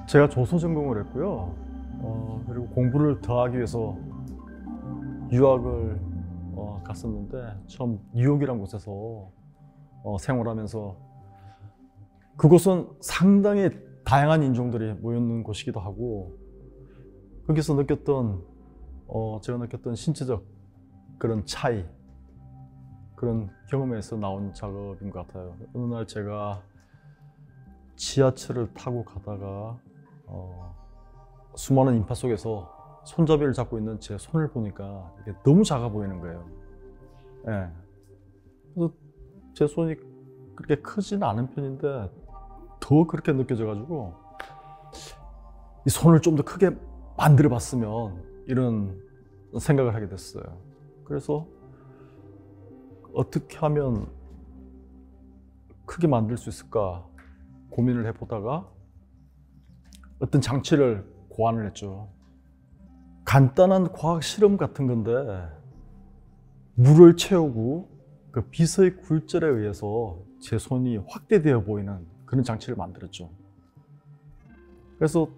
제가 조서 전공을 했고요. 그리고 공부를 더 하기 위해서 유학을 갔었는데, 처음 뉴욕이라는 곳에서 생활하면서, 그곳은 상당히 다양한 인종들이 모여있는 곳이기도 하고, 거기서 제가 느꼈던 신체적 그런 차이, 그런 경험에서 나온 작업인 것 같아요. 어느 날 제가 지하철을 타고 가다가 수많은 인파 속에서 손잡이를 잡고 있는 제 손을 보니까 이게 너무 작아 보이는 거예요. 예. 그래서 제 손이 그렇게 크지는 않은 편인데 더 그렇게 느껴져가지고, 이 손을 좀 더 크게 만들어 봤으면, 이런 생각을 하게 됐어요. 그래서 어떻게 하면 크게 만들 수 있을까 고민을 해보다가 어떤 장치를 고안을 했죠. 간단한 과학 실험 같은 건데, 물을 채우고 그 빛의 굴절에 의해서 제 손이 확대되어 보이는 그런 장치를 만들었죠. 그래서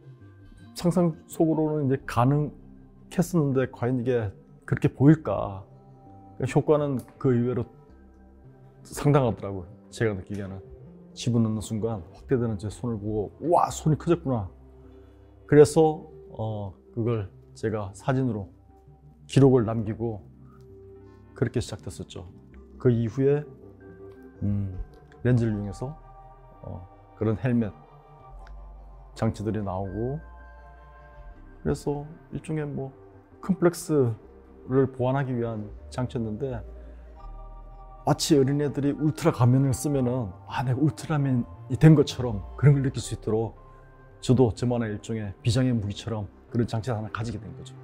상상 속으로는 이제 가능했었는데, 과연 이게 그렇게 보일까? 효과는 그 의외로 상당하더라고요. 제가 느끼기에는 집어넣는 순간 확대되는 제 손을 보고, 와, 손이 커졌구나. 그래서 그걸 제가 사진으로 기록을 남기고 그렇게 시작됐었죠. 그 이후에 렌즈를 이용해서 그런 헬멧 장치들이 나오고, 그래서 일종의 컴플렉스를 보완하기 위한 장치였는데, 마치 어린애들이 울트라 가면을 쓰면은 내가 울트라맨이 된 것처럼 그런 걸 느낄 수 있도록, 저도 저만의 일종의 비장의 무기처럼 그런 장치를 하나 가지게 된 거죠.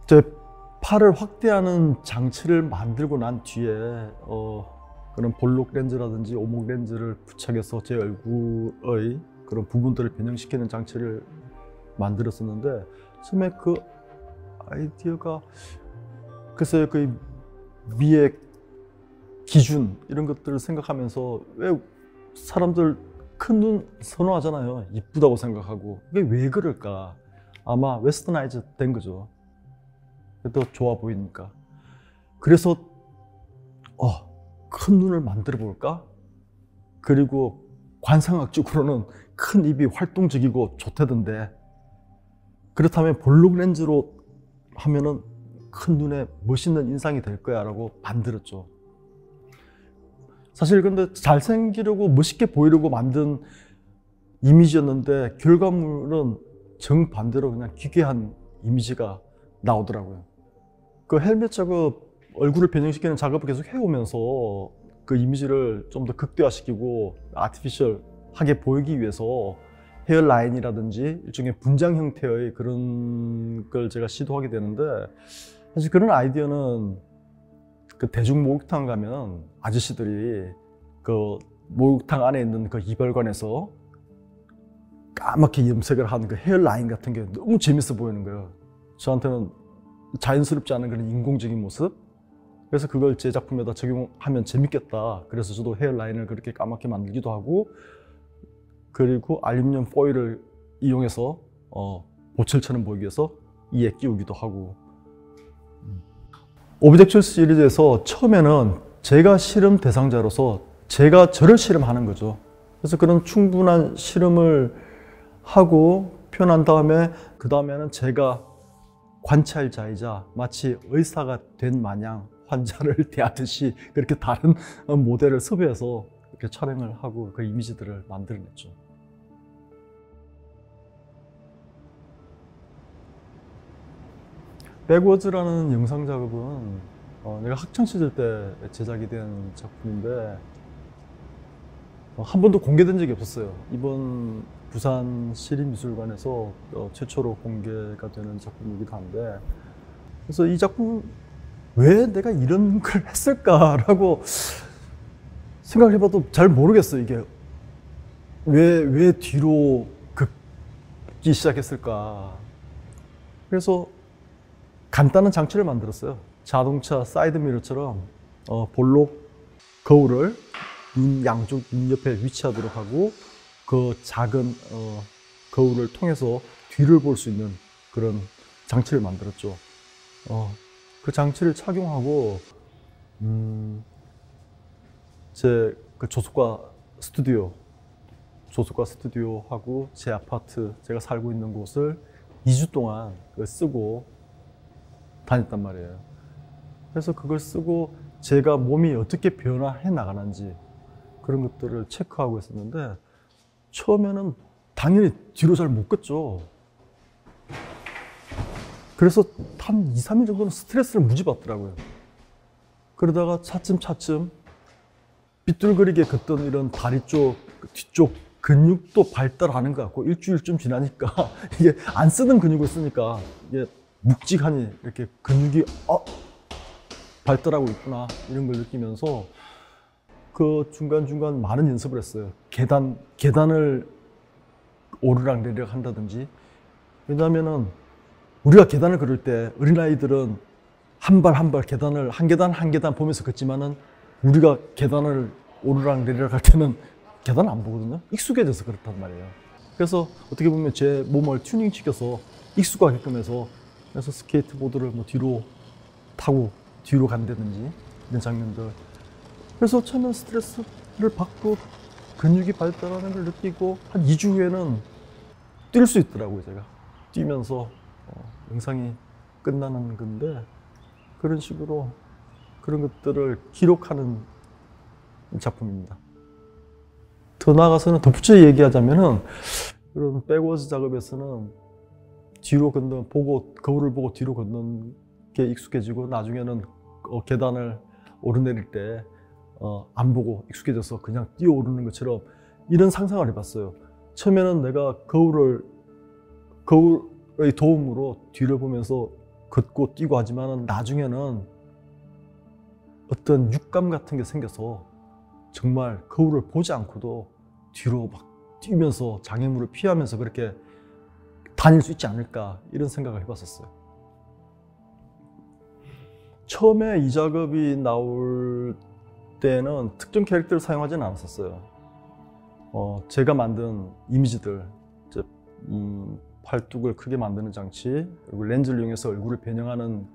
제 팔을 확대하는 장치를 만들고 난 뒤에 그런 볼록 렌즈라든지 오목 렌즈를 부착해서 제 얼굴의 그런 부분들을 변형시키는 장치를 만들었었는데, 처음에 그 아이디어가, 글쎄요, 그 미의 기준 이런 것들을 생각하면서, 왜 사람들 큰 눈 선호하잖아요. 이쁘다고 생각하고. 이게 왜 그럴까? 아마 웨스터나이즈 된 거죠. 더 좋아 보이니까. 그래서 큰 눈을 만들어 볼까? 그리고 관상학적으로는 큰 입이 활동적이고 좋다던데, 그렇다면 볼록 렌즈로 하면은 큰 눈에 멋있는 인상이 될 거야 라고 만들었죠. 사실 근데 잘생기려고 멋있게 보이려고 만든 이미지였는데, 결과물은 정반대로 그냥 기괴한 이미지가 나오더라고요. 그 헬멧 작업, 얼굴을 변형시키는 작업을 계속 해오면서 그 이미지를 좀 더 극대화시키고 아티피셜하게 보이기 위해서 헤어라인이라든지 일종의 분장 형태의 그런 걸 제가 시도하게 되는데, 사실 그런 아이디어는 그 대중 목욕탕 가면 아저씨들이 그 목욕탕 안에 있는 그 이별관에서 까맣게 염색을 하는 그 헤어라인 같은 게 너무 재밌어 보이는 거예요. 저한테는 자연스럽지 않은 그런 인공적인 모습. 그래서 그걸 제 작품에다 적용하면 재밌겠다. 그래서 저도 헤어라인을 그렇게 까맣게 만들기도 하고, 그리고 알루미늄 포일을 이용해서 보철처럼 보이기 위해서 이에 끼우기도 하고. 오브젝트 시리즈에서 처음에는 제가 실험 대상자로서 제가 저를 실험하는 거죠. 그래서 그런 충분한 실험을 하고 표현한 다음에, 그 다음에는 제가 관찰자이자 마치 의사가 된 마냥 환자를 대하듯이 그렇게 다른 모델을 섭외해서 이렇게 촬영을 하고 그 이미지들을 만들어냈죠. 백워즈라는 영상 작업은 내가 학창시절 때 제작이 된 작품인데, 한 번도 공개된 적이 없었어요. 이번 부산 시립미술관에서 최초로 공개가 되는 작품이기도 한데, 그래서 이 작품 왜 내가 이런 걸 했을까라고 생각을 해봐도 잘 모르겠어요. 이게 왜 뒤로 긋기 시작했을까. 그래서 간단한 장치를 만들었어요. 자동차 사이드미러처럼 볼록 거울을 눈 양쪽 눈 옆에 위치하도록 하고, 그 작은 거울을 통해서 뒤를 볼 수 있는 그런 장치를 만들었죠. 그 장치를 착용하고 제 그 조속과 스튜디오하고 제 아파트, 제가 살고 있는 곳을 2주 동안 쓰고 다녔단 말이에요. 그래서 그걸 쓰고 제가 몸이 어떻게 변화해 나가는지 그런 것들을 체크하고 있었는데, 처음에는 당연히 뒤로 잘 못 걷죠. 그래서 한 2, 3일 정도는 스트레스를 무지 받더라고요. 그러다가 차츰 삐뚤거리게 걷던 이런 다리 쪽, 뒤쪽 근육도 발달하는 것 같고, 일주일쯤 지나니까 이게 안 쓰던 근육을 쓰니까 이게 묵직하니 이렇게 근육이 발달하고 있구나, 이런 걸 느끼면서 그 중간중간 많은 연습을 했어요. 계단을 오르락내리락 한다든지. 왜냐하면은 우리가 계단을 걸을 때 어린아이들은 한 발 한 발 계단을 한 계단 보면서 걷지만은, 우리가 계단을 오르락내리락 할 때는 계단 안 보거든요. 익숙해져서 그렇단 말이에요. 그래서 어떻게 보면 제 몸을 튜닝시켜서 익숙하게끔 해서, 그래서 스케이트보드를 뭐 뒤로 타고 뒤로 간다든지 이런 장면들. 그래서 처음엔 스트레스를 받고 근육이 발달하는 걸 느끼고, 한 2주 후에는 뛸 수 있더라고요. 제가 뛰면서 영상이 끝나는 건데, 그런 식으로 그런 것들을 기록하는 작품입니다. 더 나아가서는 덧붙여 얘기하자면은, 그런 백워즈 작업에서는 뒤로 거울을 보고 뒤로 걷는 게 익숙해지고, 나중에는 계단을 오르내릴 때 안 보고 익숙해져서 그냥 뛰어오르는 것처럼 이런 상상을 해봤어요. 처음에는 내가 거울의 도움으로 뒤를 보면서 걷고 뛰고 하지만, 나중에는 어떤 육감 같은 게 생겨서 정말 거울을 보지 않고도 뒤로 막 뛰면서 장애물을 피하면서 그렇게 다닐 수 있지 않을까, 이런 생각을 해봤었어요. 처음에 이 작업이 나올 때는 특정 캐릭터를 사용하지는 않았었어요. 제가 만든 이미지들, 팔뚝을 크게 만드는 장치, 그리고 렌즈를 이용해서 얼굴을 변형하는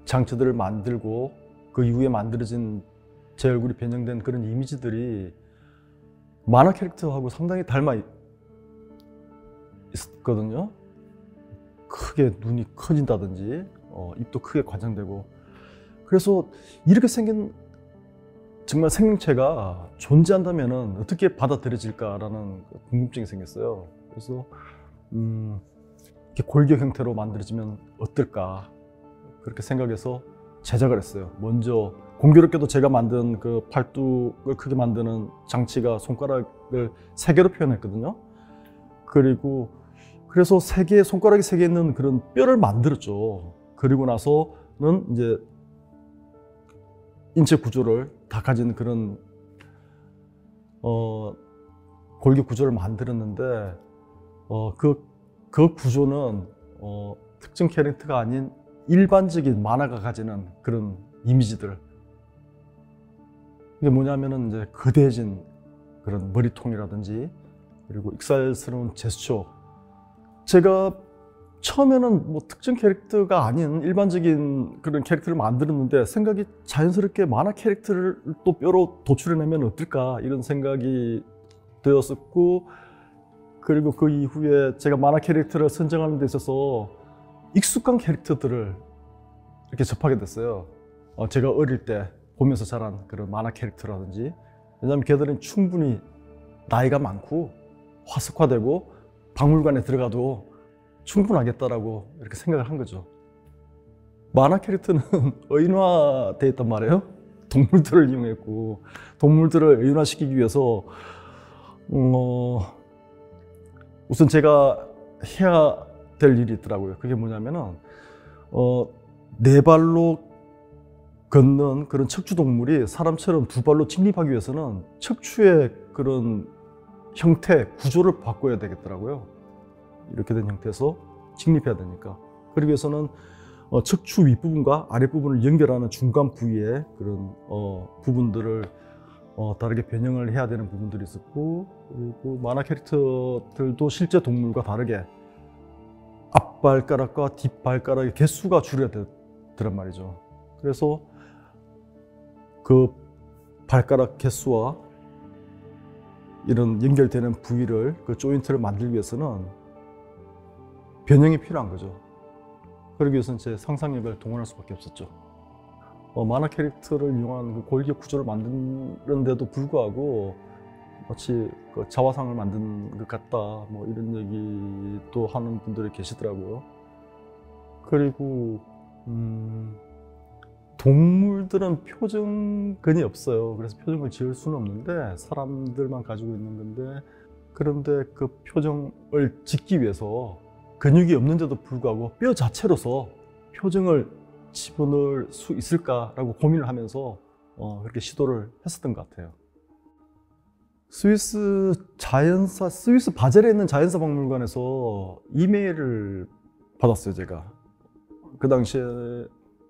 장치들을 만들고, 그 이후에 만들어진 제 얼굴이 변형된 그런 이미지들이 만화 캐릭터하고 상당히 닮아 있었거든요. 크게 눈이 커진다든지, 입도 크게 과장되고. 그래서 이렇게 생긴 정말 생명체가 존재한다면 어떻게 받아들여질까라는 궁금증이 생겼어요. 그래서 이렇게 골격 형태로 만들어지면 어떨까, 그렇게 생각해서 제작을 했어요. 먼저 공교롭게도 제가 만든 그 팔뚝을 크게 만드는 장치가 손가락을 3개로 표현했거든요. 그래서 손가락이 3개 있는 그런 뼈를 만들었죠. 그리고 나서는 이제 인체 구조를 다 가진 그런 골격 구조를 만들었는데, 그 구조는 특정 캐릭터가 아닌 일반적인 만화가 가지는 그런 이미지들. 이게 뭐냐면은 이제 거대해진 그런 머리통이라든지, 그리고 익살스러운 제스처. 제가 처음에는 뭐 특정 캐릭터가 아닌 일반적인 그런 캐릭터를 만들었는데, 생각이 자연스럽게 만화 캐릭터를 또 뼈로 도출해내면 어떨까, 이런 생각이 되었었고, 그리고 그 이후에 제가 만화 캐릭터를 선정하는 데 있어서 익숙한 캐릭터들을 이렇게 접하게 됐어요. 제가 어릴 때 보면서 자란 그런 만화 캐릭터라든지. 왜냐하면 걔들은 충분히 나이가 많고 화석화되고 박물관에 들어가도 충분하겠다라고 이렇게 생각을 한 거죠. 만화 캐릭터는 의인화되어 있단 말이에요. 동물들을 이용했고, 동물들을 의인화시키기 위해서 우선 제가 해야 될 일이 있더라고요. 그게 뭐냐면은 4발로 걷는 그런 척추 동물이 사람처럼 2발로 직립하기 위해서는 척추의 그런 형태, 구조를 바꿔야 되겠더라고요. 이렇게 된 형태에서 직립해야 되니까. 그러기 위해서는 척추 윗부분과 아랫부분을 연결하는 중간 부위의 그런 부분들을 다르게 변형을 해야 되는 부분들이 있었고, 그리고 만화 캐릭터들도 실제 동물과 다르게 앞발가락과 뒷발가락의 개수가 줄여야 되더란 말이죠. 그래서 그 발가락 개수와 이런 연결되는 부위를, 그 조인트를 만들기 위해서는 변형이 필요한 거죠. 그러기 위해서는 제 상상력을 동원할 수밖에 없었죠. 만화 캐릭터를 이용한 그 골격 구조를 만드는데도 불구하고 마치 그 자화상을 만든 것 같다, 뭐 이런 얘기도 하는 분들이 계시더라고요. 그리고 동물들은 표정근이 없어요. 그래서 표정을 지을 수는 없는데 사람들만 가지고 있는 건데, 그런데 그 표정을 짓기 위해서 근육이 없는데도 불구하고 뼈 자체로서 표정을 집어넣을 수 있을까라고 고민을 하면서 그렇게 시도를 했었던 것 같아요. 스위스 바젤에 있는 자연사 박물관에서 이메일을 받았어요, 제가. 그 당시에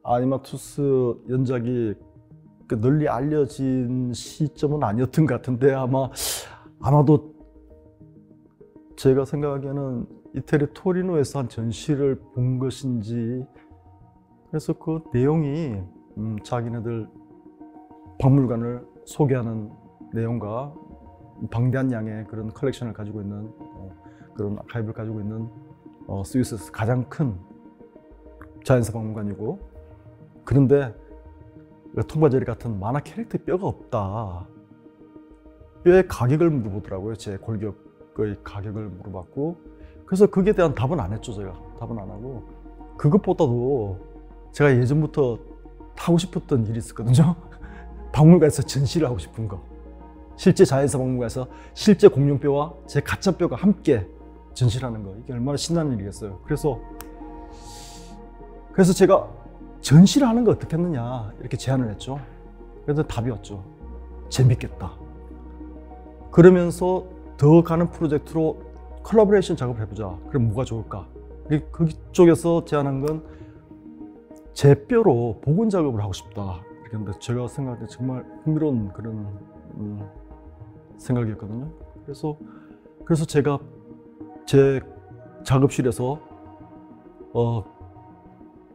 아니마투스 연작이 널리 알려진 시점은 아니었던 것 같은데, 아마도 제가 생각하기에는 이태리 토리노에서 한 전시를 본 것인지, 그래서 그 내용이 자기네들 박물관을 소개하는 내용과 방대한 양의 그런 컬렉션을 가지고 있는, 그런 아카이브를 가지고 있는 스위스에서 가장 큰 자연사 박물관이고, 그런데 통바제리 같은 만화 캐릭터 뼈가 없다. 뼈의 가격을 물어보더라고요. 제 골격의 가격을 물어봤고, 그래서 거기에 대한 답은 안 했죠. 제가 답은 안 하고, 그것보다도 제가 예전부터 하고 싶었던 일이 있었거든요. 박물관에서 전시를 하고 싶은 거. 실제 자연사 박물관에서 실제 공룡뼈와 제 가짜 뼈가 함께 전시를 하는 거. 이게 얼마나 신나는 일이겠어요. 그래서 제가 전시를 하는 거 어떻게 했느냐 이렇게 제안을 했죠. 그래서 답이 왔죠. 재밌겠다. 그러면서 더 가는 프로젝트로 컬래버레이션 작업을 해보자. 그럼 뭐가 좋을까? 그쪽에서 제안한 건 제 뼈로 복원 작업을 하고 싶다. 이렇게 했는데 제가 생각할 때 정말 흥미로운 그런 생각이었거든요. 그래서 제가 제 작업실에서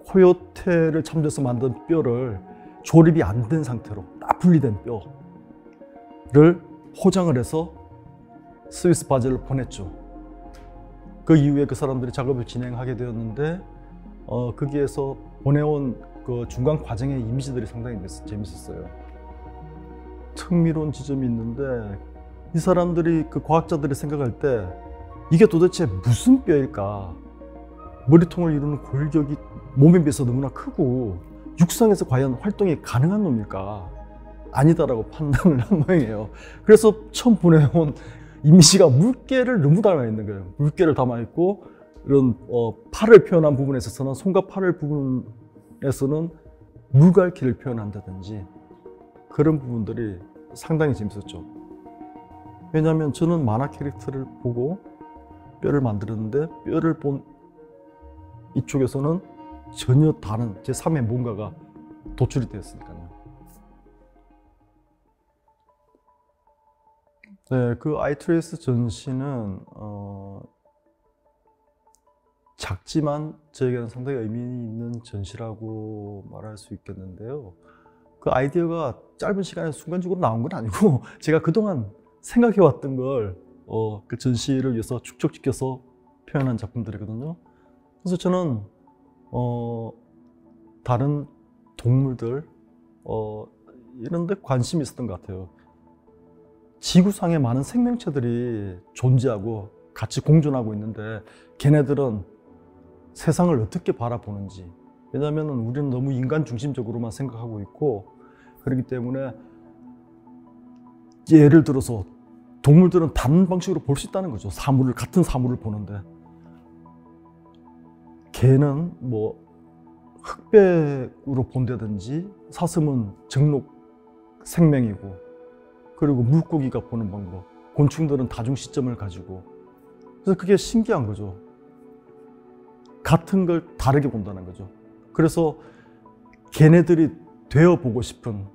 코요테를 참조해서 만든 뼈를 조립이 안 된 상태로 딱 분리된 뼈를 포장을 해서 스위스 바젤로 보냈죠. 그 이후에 그 사람들이 작업을 진행하게 되었는데, 거기에서 보내온 그 중간 과정의 이미지들이 상당히 재밌었어요. 흥미로운 지점이 있는데, 이 사람들이, 그 과학자들이 생각할 때 이게 도대체 무슨 뼈일까? 머리통을 이루는 골격이 몸에 비해서 너무나 크고 육상에서 과연 활동이 가능한 놈일까? 아니다라고 판단을 한 모양이에요. 그래서 처음 보내온 이미지가 물개를 너무 담아 있는 거예요. 물개를 담아 있고, 이런 팔을 표현한 부분에 있어서는, 손과 팔을 부분에서는 물갈퀴를 표현한다든지 그런 부분들이 상당히 재밌었죠. 왜냐하면 저는 만화 캐릭터를 보고 뼈를 만들었는데, 뼈를 본 이쪽에서는 전혀 다른 제3의 뭔가가 도출이 되었으니까요. 네, 그 아이트레이스 전시는 작지만 저에게는 상당히 의미 있는 전시라고 말할 수 있겠는데요. 그 아이디어가 짧은 시간에 순간적으로 나온 건 아니고, 제가 그동안 생각해왔던 걸 그 전시를 위해서 축적시켜서 표현한 작품들이거든요. 그래서 저는 다른 동물들 이런 데 관심이 있었던 것 같아요. 지구상에 많은 생명체들이 존재하고 같이 공존하고 있는데, 걔네들은 세상을 어떻게 바라보는지. 왜냐하면 우리는 너무 인간 중심적으로만 생각하고 있고, 그렇기 때문에 예를 들어서 동물들은 다른 방식으로 볼 수 있다는 거죠. 같은 사물을 보는데, 개는 뭐 흑백으로 본다든지, 사슴은 정록 생명이고, 그리고 물고기가 보는 방법, 곤충들은 다중 시점을 가지고. 그래서 그게 신기한 거죠. 같은 걸 다르게 본다는 거죠. 그래서 걔네들이 되어보고 싶은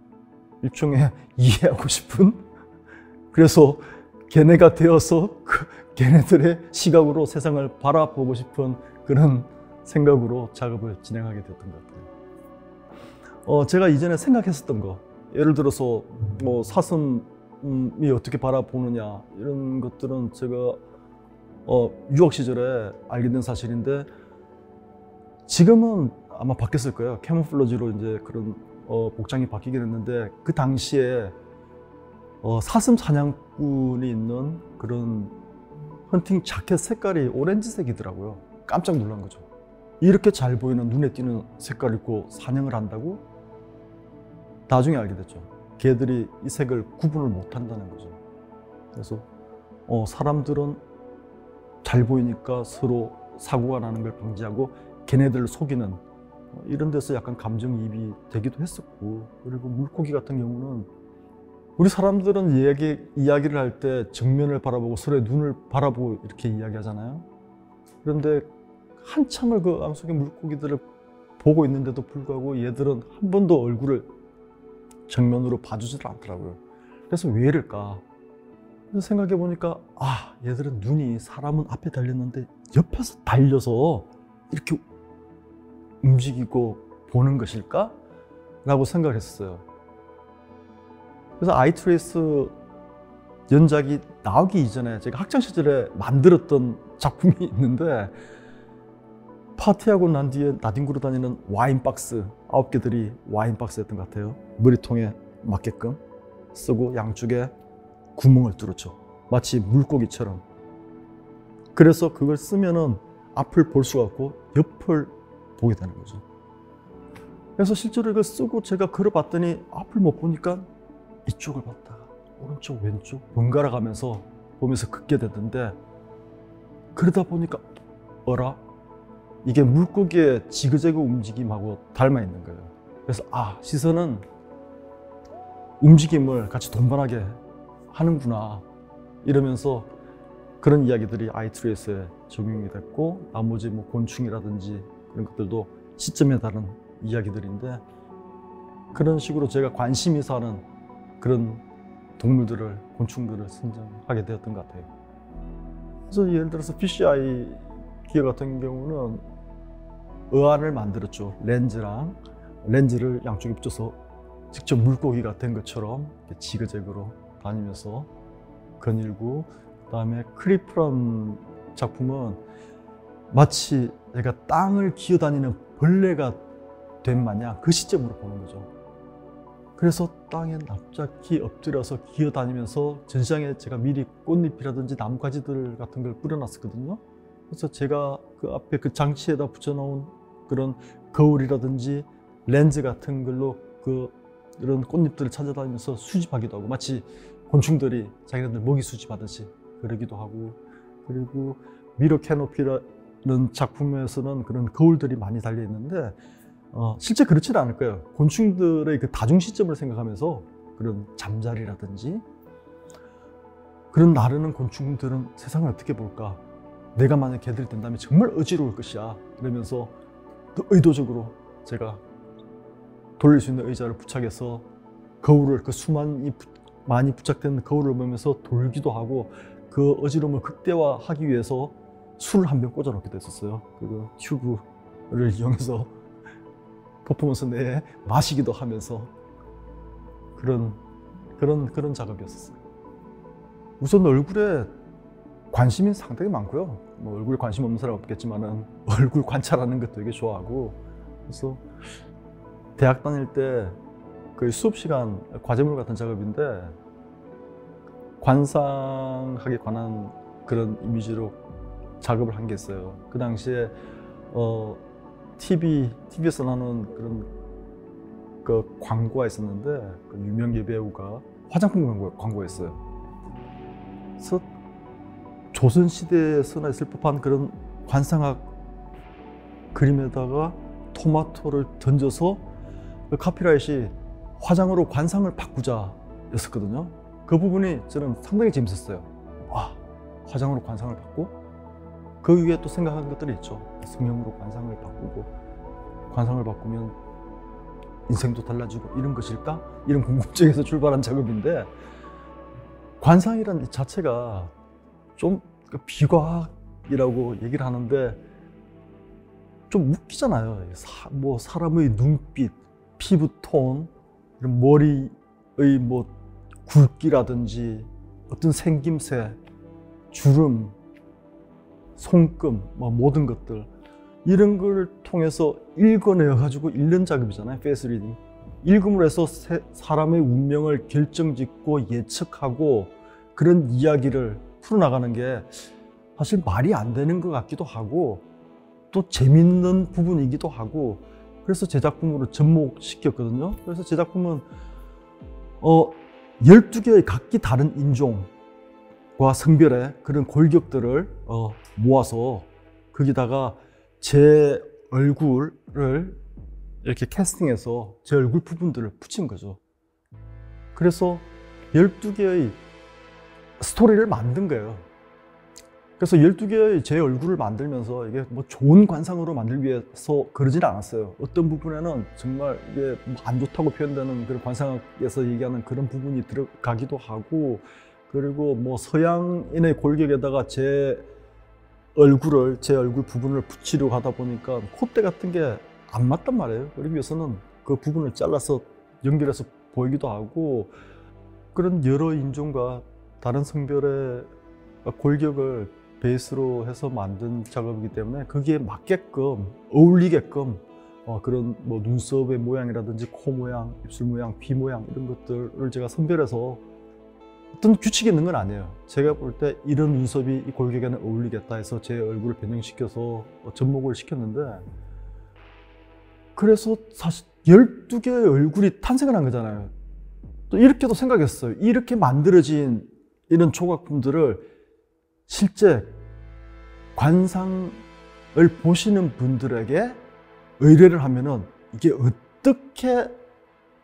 일종의 이해하고 싶은, 그래서 걔네가 되어서 걔네들의 시각으로 세상을 바라보고 싶은 그런 생각으로 작업을 진행하게 됐던 것 같아요. 제가 이전에 생각했었던 거, 예를 들어서 뭐 사슴이 어떻게 바라보느냐 이런 것들은 제가 유학 시절에 알게 된 사실인데, 지금은 아마 바뀌었을 거예요. 캐모플러지로 이제 그런 복장이 바뀌긴 했는데, 그 당시에 사슴 사냥꾼이 있는 그런 헌팅 자켓 색깔이 오렌지색이더라고요. 깜짝 놀란 거죠. 이렇게 잘 보이는, 눈에 띄는 색깔을 입고 사냥을 한다고? 나중에 알게 됐죠. 걔들이 이 색을 구분을 못 한다는 거죠. 그래서 사람들은 잘 보이니까 서로 사고가 나는 걸 방지하고 걔네들을 속이는, 이런 데서 약간 감정이입이 되기도 했었고, 그리고 물고기 같은 경우는 우리 사람들은 이야기를 할 때 정면을 바라보고 서로의 눈을 바라보고 이렇게 이야기하잖아요. 그런데 한참을 그 암속의 물고기들을 보고 있는데도 불구하고 얘들은 한 번도 얼굴을 정면으로 봐주질 않더라고요. 그래서 왜 이럴까? 그래서 생각해 보니까, 얘들은 눈이 사람은 앞에 달렸는데 옆에서 달려서 이렇게 움직이고 보는 것일까? 라고 생각을 했어요. 그래서 아이트레이스 연작이 나오기 이전에 제가 학창시절에 만들었던 작품이 있는데, 파티하고 난 뒤에 나뒹굴어 다니는 와인박스 9개들이 와인박스였던 것 같아요. 머리통에 맞게끔 쓰고 양쪽에 구멍을 뚫었죠. 마치 물고기처럼. 그래서 그걸 쓰면은 앞을 볼 수가 없고 옆을 보게 되는 거죠. 그래서 실제로 이걸 쓰고 제가 걸어봤더니 앞을 못 보니까 이쪽을 봤다가 오른쪽 왼쪽 번갈아 가면서 보면서 긋게 되던데, 그러다 보니까 어라? 이게 물고기의 지그재그 움직임하고 닮아 있는 거예요. 그래서 시선은 움직임을 같이 동반하게 하는구나 이러면서 그런 이야기들이 아이트레이스에 적용이 됐고, 나머지 뭐 곤충이라든지 그런 것들도 시점에 따른 이야기들인데, 그런 식으로 제가 관심이 있어 하는 그런 동물들을, 곤충들을 선정하게 되었던 것 같아요. 그래서 예를 들어서 피쉬아이 기어 같은 경우는 어안을 만들었죠. 렌즈를 양쪽에 붙여서 직접 물고기가 된 것처럼 지그재그로 다니면서 거닐고, 그다음에 크리프란 작품은 마치 내가 땅을 기어다니는 벌레가 된 마냥 그 시점으로 보는 거죠. 그래서 땅에 납작히 엎드려서 기어다니면서 전시장에 제가 미리 꽃잎이라든지 나뭇가지들 같은 걸 뿌려놨었거든요. 그래서 제가 그 앞에 그 장치에다 붙여놓은 그런 거울이라든지 렌즈 같은 걸로 이런 꽃잎들을 찾아다니면서 수집하기도 하고, 마치 곤충들이 자기네들 먹이 수집하듯이 그러기도 하고, 그리고 미러 캐노피라는 작품에서는 그런 거울들이 많이 달려 있는데, 실제 그렇지는 않을 거예요. 곤충들의 그 다중 시점을 생각하면서 그런 잠자리라든지 그런 나르는 곤충들은 세상을 어떻게 볼까? 내가 만약 걔들이 된다면 정말 어지러울 것이야. 그러면서 또 의도적으로 제가 돌릴 수 있는 의자를 부착해서 거울을, 그 수많이 많이 부착된 거울을 보면서 돌기도 하고, 그 어지러움을 극대화하기 위해서 술을 한 병 꽂아 놓기도 했었어요. 그 튜브를 이용해서 퍼포먼스 내에 마시기도 하면서 그런 작업이었어요. 우선 얼굴에 관심이 상당히 많고요. 뭐 얼굴에 관심 없는 사람 없겠지만은 얼굴 관찰하는 것도 되게 좋아하고, 그래서 대학 다닐 때 거의 수업 시간 과제물 같은 작업인데, 관상학에 관한 그런 이미지로 작업을 한 게 있어요. 그 당시에 TV에서 나오는 그런 그 광고가 있었는데, 그 유명 여배우가 화장품 광고였어요. 그래서 조선시대에서나 있을 법한 그런 관상학 그림에다가 토마토를 던져서 그 카피라이트이 화장으로 관상을 바꾸자 였었거든요. 그 부분이 저는 상당히 재밌었어요. 화장으로 관상을 바꾸고, 그 위에 또 생각한 것들이 있죠. 성형으로 관상을 바꾸고, 관상을 바꾸면 인생도 달라지고 이런 것일까? 이런 궁금증에서 출발한 작업인데, 관상이란 자체가 좀 비과학이라고 얘기를 하는데 좀 웃기잖아요. 뭐 사람의 눈빛, 피부톤, 이런 머리의 뭐 굵기라든지 어떤 생김새, 주름, 손금, 뭐 모든 것들 이런 걸 통해서 읽어내어 가지고 읽는 작업이잖아요. 페이스 리딩. 읽음으로 해서 사람의 운명을 결정짓고 예측하고 그런 이야기를 풀어나가는 게 사실 말이 안 되는 것 같기도 하고 또 재밌는 부분이기도 하고, 그래서 제 작품으로 접목시켰거든요. 그래서 제 작품은 12개의 각기 다른 인종과 성별의 그런 골격들을 모아서 거기다가 제 얼굴을 이렇게 캐스팅해서 제 얼굴 부분들을 붙인 거죠. 그래서 12개의 스토리를 만든 거예요. 그래서 12개의 제 얼굴을 만들면서 이게 뭐 좋은 관상으로 만들기 위해서 그러진 않았어요. 어떤 부분에는 정말 이게 안 좋다고 표현되는 그런 관상학에서 얘기하는 그런 부분이 들어가기도 하고, 그리고 뭐 서양인의 골격에다가 제 얼굴 부분을 붙이려고 하다 보니까 콧대 같은 게 안 맞단 말이에요. 그러기 위해서는 그 부분을 잘라서 연결해서 보이기도 하고, 그런 여러 인종과 다른 성별의 골격을 베이스로 해서 만든 작업이기 때문에 거기에 맞게끔 어울리게끔 그런 뭐 눈썹의 모양이라든지 코 모양, 입술 모양, 귀 모양 이런 것들을 제가 선별해서 어떤 규칙이 있는 건 아니에요. 제가 볼 때 이런 눈썹이 이 골격에는 어울리겠다 해서 제 얼굴을 변형시켜서 접목을 시켰는데, 그래서 사실 12개의 얼굴이 탄생을 한 거잖아요. 또 이렇게도 생각했어요. 이렇게 만들어진 이런 조각품들을 실제 관상을 보시는 분들에게 의뢰를 하면은 이게 어떻게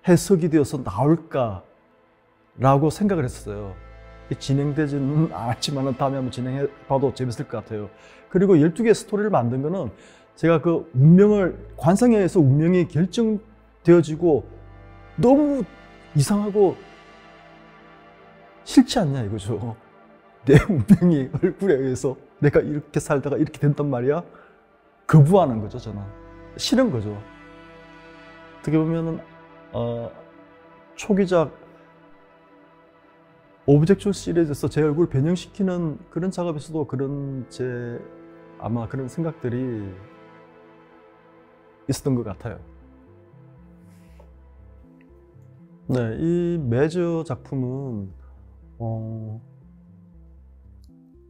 해석이 되어서 나올까라고 생각을 했어요. 진행되지는 않았지만 다음에 한번 진행해 봐도 재밌을 것 같아요. 그리고 12개의 스토리를 만든 거는 제가 그 운명을, 관상에 의해서 운명이 결정되어지고 너무 이상하고 싫지 않냐 이거죠. 내 운명이 얼굴에 의해서 내가 이렇게 살다가 이렇게 된단 말이야. 거부하는 거죠. 저는 싫은 거죠. 어떻게 보면은 초기작 오브젝션 시리즈에서 제 얼굴을 변형시키는 그런 작업에서도 그런 아마 그런 생각들이 있었던 것 같아요. 네, 이 매저 작품은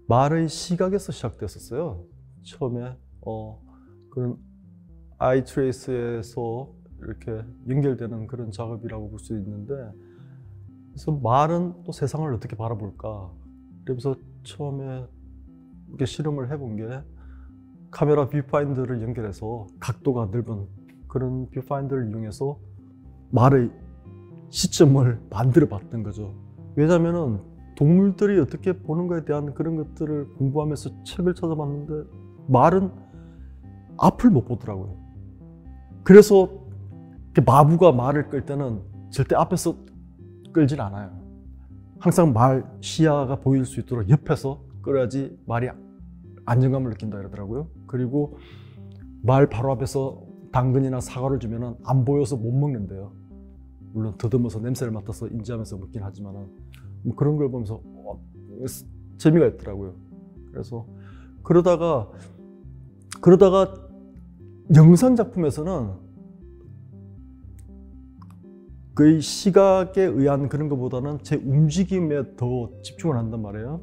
말의 시각에서 시작됐었어요. 처음에 그런 아이 트레이스에서 이렇게 연결되는 그런 작업이라고 볼 수 있는데, 그래서 말은 또 세상을 어떻게 바라볼까, 그래서 처음에 이렇게 실험을 해본 게 카메라 뷰파인더를 연결해서 각도가 넓은 그런 뷰파인더를 이용해서 말의 시점을 만들어 봤던 거죠. 왜냐면은 동물들이 어떻게 보는 거에 대한 그런 것들을 공부하면서 책을 찾아봤는데 말은 앞을 못 보더라고요. 그래서 마부가 말을 끌 때는 절대 앞에서 끌진 않아요. 항상 말 시야가 보일 수 있도록 옆에서 끌어야지 말이 안정감을 느낀다 이러더라고요. 그리고 말 바로 앞에서 당근이나 사과를 주면은 안 보여서 못 먹는데요. 물론 더듬어서 냄새를 맡아서 인지하면서 먹긴 하지만은 뭐 그런 걸 보면서 재미가 있더라고요. 그래서 그러다가 영상 작품에서는 그 시각에 의한 그런 것보다는 제 움직임에 더 집중을 한단 말이에요.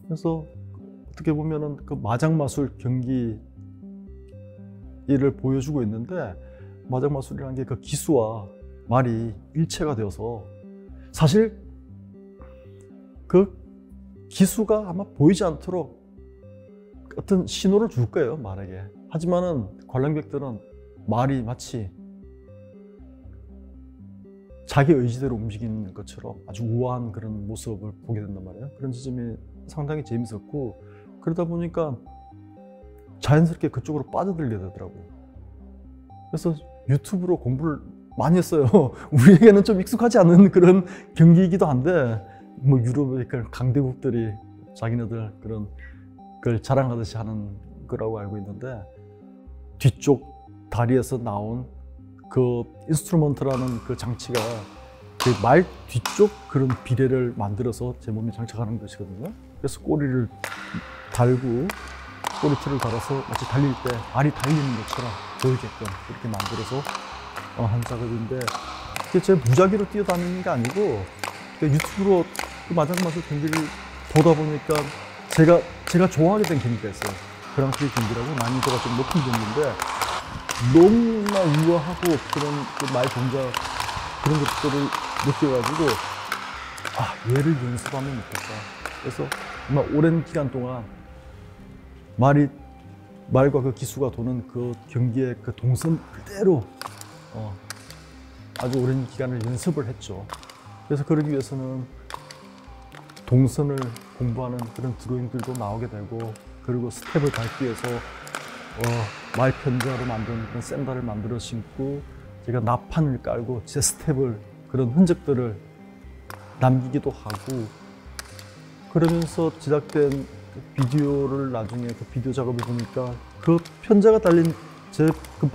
그래서 어떻게 보면은 그 마장마술 경기를 보여주고 있는데, 마장마술이라는 게 그 기수와 말이 일체가 되어서 사실 그 기수가 아마 보이지 않도록 어떤 신호를 줄 거예요, 말에게. 하지만은 관람객들은 말이 마치 자기 의지대로 움직이는 것처럼 아주 우아한 그런 모습을 보게 된단 말이에요. 그런 지점이 상당히 재밌었고, 그러다 보니까 자연스럽게 그쪽으로 빠져들게 되더라고요. 그래서 유튜브로 공부를 많이 했어요. 우리에게는 좀 익숙하지 않은 그런 경기이기도 한데, 뭐 유럽의 그런 강대국들이 자기네들 그런 걸 자랑하듯이 하는 거라고 알고 있는데, 뒤쪽 다리에서 나온 그 인스트루먼트라는 그 장치가 그 말 뒤쪽 그런 비례를 만들어서 제 몸에 장착하는 것이거든요. 그래서 꼬리를 달고 꼬리틀을 달아서 마치 달릴 때 말이 달리는 것처럼 보이게끔 그렇게 만들어서 한 작업인데, 그게 제 무작위로 뛰어다니는 게 아니고 유튜브로 그 마장마술 경기를 보다 보니까 제가 좋아하게 된 경기가 있어요. 그랑프리 경기라고 난이도가 좀 높은 경기인데 너무나 우아하고 그런 그 말 동작 그런 것들을 느껴가지고 얘를 연습하면 좋겠다. 그래서 정말 오랜 기간 동안 말과 그 기수가 도는 그 경기의 그 동선 그대로 아주 오랜 기간을 연습을 했죠. 그래서 그러기 위해서는 동선을 공부하는 그런 드로잉들도 나오게 되고, 그리고 스텝을 밟기 위해서 말 편자로 만든 그런 샌들을 만들어 신고 제가 나판을 깔고 제 스텝을 그런 흔적들을 남기기도 하고, 그러면서 제작된 비디오를 나중에 그 비디오 작업을 보니까 그 편자가 달린 제 그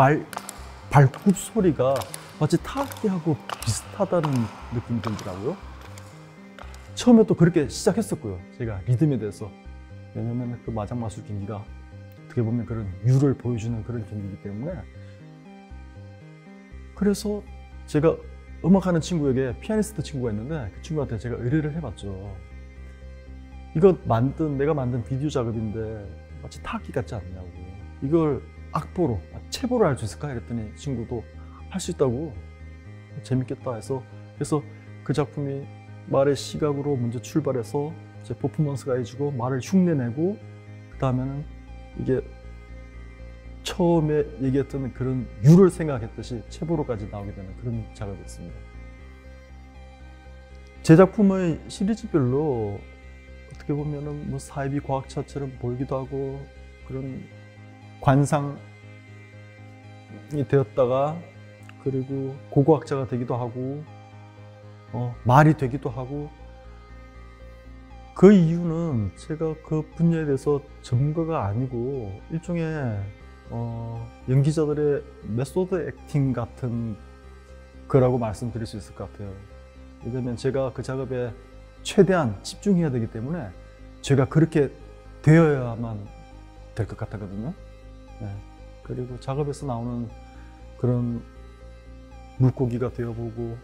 발굽 소리가 마치 타악기하고 비슷하다는 느낌이 들더라고요. 처음에 또 그렇게 시작했었고요. 제가 리듬에 대해서. 왜냐면 그 마장마술 경기가 어떻게 보면 그런 유를 보여주는 그런 경기이기 때문에. 그래서 제가 음악하는 친구에게 피아니스트 친구가 있는데 그 친구한테 제가 의뢰를 해봤죠. 내가 만든 비디오 작업인데 마치 타악기 같지 않냐고. 이걸 악보로, 체보로 할 수 있을까? 그랬더니 친구도 할 수 있다고. 재밌겠다 해서. 그래서 그 작품이 말의 시각으로 먼저 출발해서 이제 퍼포먼스가 해주고 말을 흉내내고, 그 다음에는 이게 처음에 얘기했던 그런 유를 생각했듯이 체보로까지 나오게 되는 그런 작업이었습니다. 제 작품의 시리즈별로 어떻게 보면은 뭐 사이비 과학자처럼 보이기도 하고 그런 관상이 되었다가 그리고 고고학자가 되기도 하고 말이 되기도 하고, 그 이유는 제가 그 분야에 대해서 전문가가 아니고 일종의 연기자들의 메소드 액팅 같은 거라고 말씀드릴 수 있을 것 같아요. 왜냐면 제가 그 작업에 최대한 집중해야 되기 때문에 제가 그렇게 되어야만 될 것 같거든요. 네. 그리고 작업에서 나오는 그런 물고기가 되어보고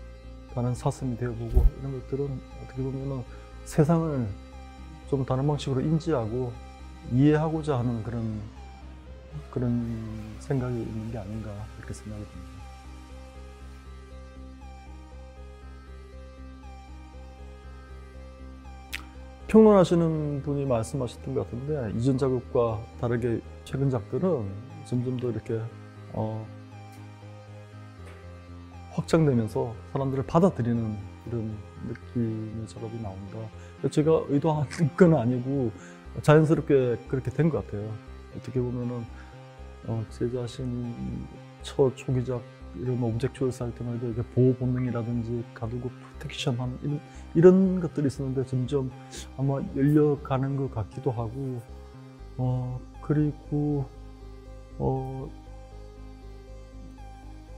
다른 사슴이 되어보고 이런 것들은 어떻게 보면 세상을 좀 다른 방식으로 인지하고 이해하고자 하는 그런 생각이 있는 게 아닌가 이렇게 생각이 듭니다. 평론하시는 분이 말씀하셨던 것 같은데 이전 작업과 다르게 최근 작들은 점점 더 이렇게 확장되면서 사람들을 받아들이는 이런 느낌의 작업이 나온다. 제가 의도한 건 아니고 자연스럽게 그렇게 된 것 같아요. 어떻게 보면은 제 자신 초기작 이런 오브젝 초이스 할 때만 해도 보호 본능이라든지 가두고 프로텍션 이런 것들이 있었는데 점점 아마 열려가는 것 같기도 하고 그리고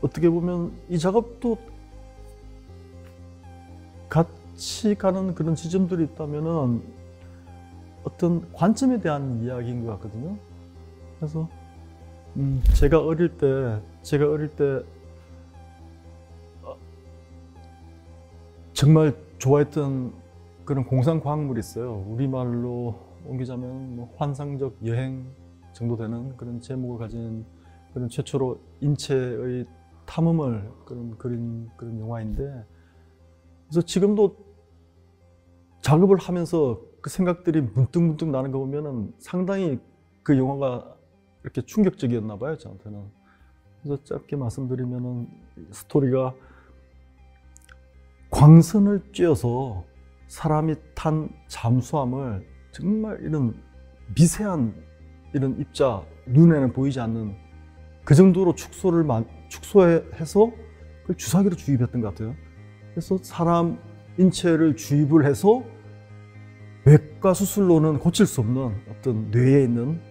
어떻게 보면 이 작업도 같이 가는 그런 지점들이 있다면은 어떤 관점에 대한 이야기인 것 같거든요. 그래서 제가 어릴 때 정말 좋아했던 그런 공상 과학물이 있어요. 우리말로 옮기자면 뭐 환상적 여행 정도 되는 그런 제목을 가진 그런 최초로 인체의 탐험을 그린 그런 영화인데, 그래서 지금도 작업을 하면서 그 생각들이 문득문득 나는 거 보면은 상당히 그 영화가 이렇게 충격적이었나 봐요, 저한테는. 그래서 짧게 말씀드리면은 스토리가 광선을 쬐어서 사람이 탄 잠수함을 정말 이런 미세한 이런 입자, 눈에는 보이지 않는 그 정도로 축소해서 그걸 주사기로 주입했던 것 같아요. 그래서 사람 인체를 주입을 해서 외과 수술로는 고칠 수 없는 어떤 뇌에 있는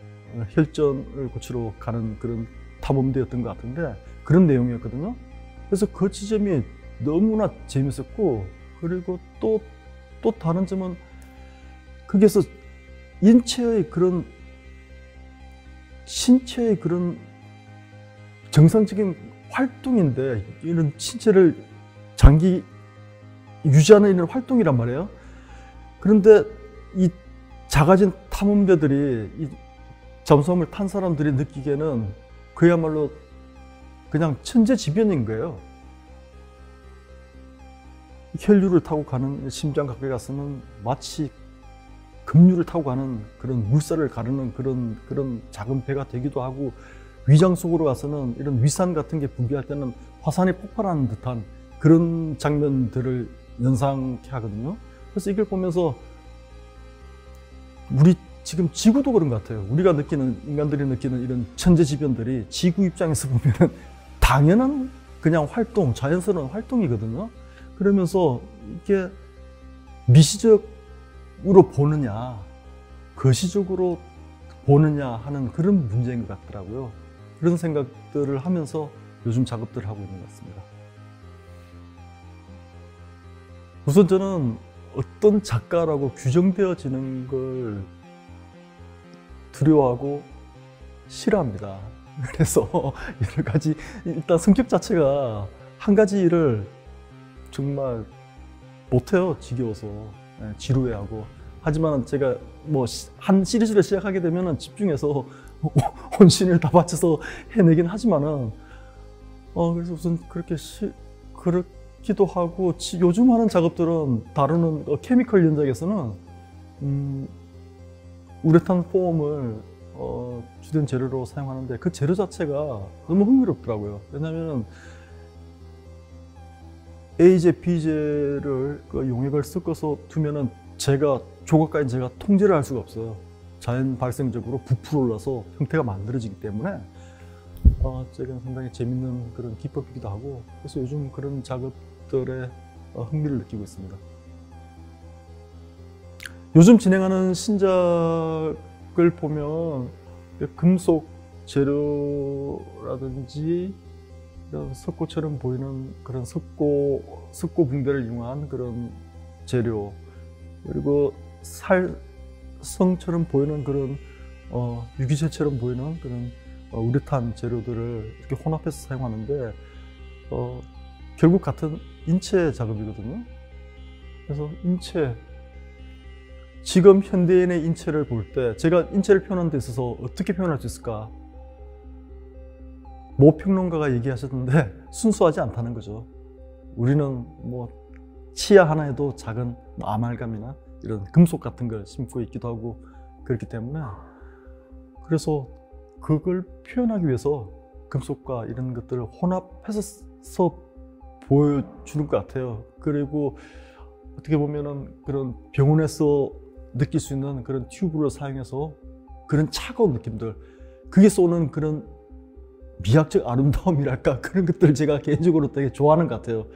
혈전을 고치러 가는 그런 탐험대였던 것 같은데 그런 내용이었거든요. 그래서 그 지점이 너무나 재밌었고, 그리고 또 다른 점은 거기에서 인체의 그런 신체의 그런 정상적인 활동인데 이런 신체를 장기 유지하는 이런 활동이란 말이에요. 그런데 이 작아진 탐험대들이 이 잠수함을 탄 사람들이 느끼기에는 그야말로 그냥 천재지변인 거예요. 혈류를 타고 가는 심장 가까이 가서는 마치 급류를 타고 가는 그런 물살을 가르는 그런 작은 배가 되기도 하고, 위장 속으로 가서는 이런 위산 같은 게 붕괴할 때는 화산이 폭발하는 듯한 그런 장면들을 연상케 하거든요. 그래서 이걸 보면서 우리 지금 지구도 그런 것 같아요. 우리가 느끼는, 인간들이 느끼는 이런 천재지변들이 지구 입장에서 보면은 당연한 그냥 활동, 자연스러운 활동이거든요. 그러면서 이게 미시적으로 보느냐, 거시적으로 보느냐 하는 그런 문제인 것 같더라고요. 그런 생각들을 하면서 요즘 작업들을 하고 있는 것 같습니다. 우선 저는 어떤 작가라고 규정되어지는 걸 두려워하고 싫어합니다. 그래서 여러 가지, 일단 성격 자체가 한 가지 일을 정말 못해요. 지겨워서, 지루해하고. 하지만 제가 뭐 한 시리즈를 시작하게 되면 집중해서 혼신을 다 바쳐서 해내긴 하지만은 그래서 우선 그렇기도 하고, 요즘 하는 작업들은 다루는 케미컬 연작에서는 우레탄 폼을 주된 재료로 사용하는데 그 재료 자체가 너무 흥미롭더라고요. 왜냐하면 A재, B재를 그 용액을 섞어서 두면은 조각가인 제가 통제를 할 수가 없어요. 자연 발생적으로 부풀어 올라서 형태가 만들어지기 때문에 제가 상당히 재밌는 그런 기법이기도 하고, 그래서 요즘 그런 작업들에 흥미를 느끼고 있습니다. 요즘 진행하는 신작을 보면 금속 재료라든지 석고처럼 보이는 그런 석고 붕대를 이용한 그런 재료, 그리고 살성처럼 보이는 그런 유기체처럼 보이는 그런 우레탄 재료들을 이렇게 혼합해서 사용하는데 결국 같은 인체 작업이거든요. 그래서 지금 현대인의 인체를 볼 때 제가 인체를 표현하는 데 있어서 어떻게 표현할 수 있을까? 모 평론가가 얘기하셨는데 순수하지 않다는 거죠. 우리는 뭐 치아 하나에도 작은 아말감이나 이런 금속 같은 걸 심고 있기도 하고 그렇기 때문에, 그래서 그걸 표현하기 위해서 금속과 이런 것들을 혼합해서 보여주는 것 같아요. 그리고 어떻게 보면은 그런 병원에서 느낄 수 있는 그런 튜브를 사용해서 그런 차가운 느낌들, 그게 쏘는 그런 미학적 아름다움이랄까, 그런 것들을 제가 개인적으로 되게 좋아하는 것 같아요.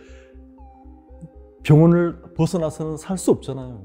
병원을 벗어나서는 살 수 없잖아요.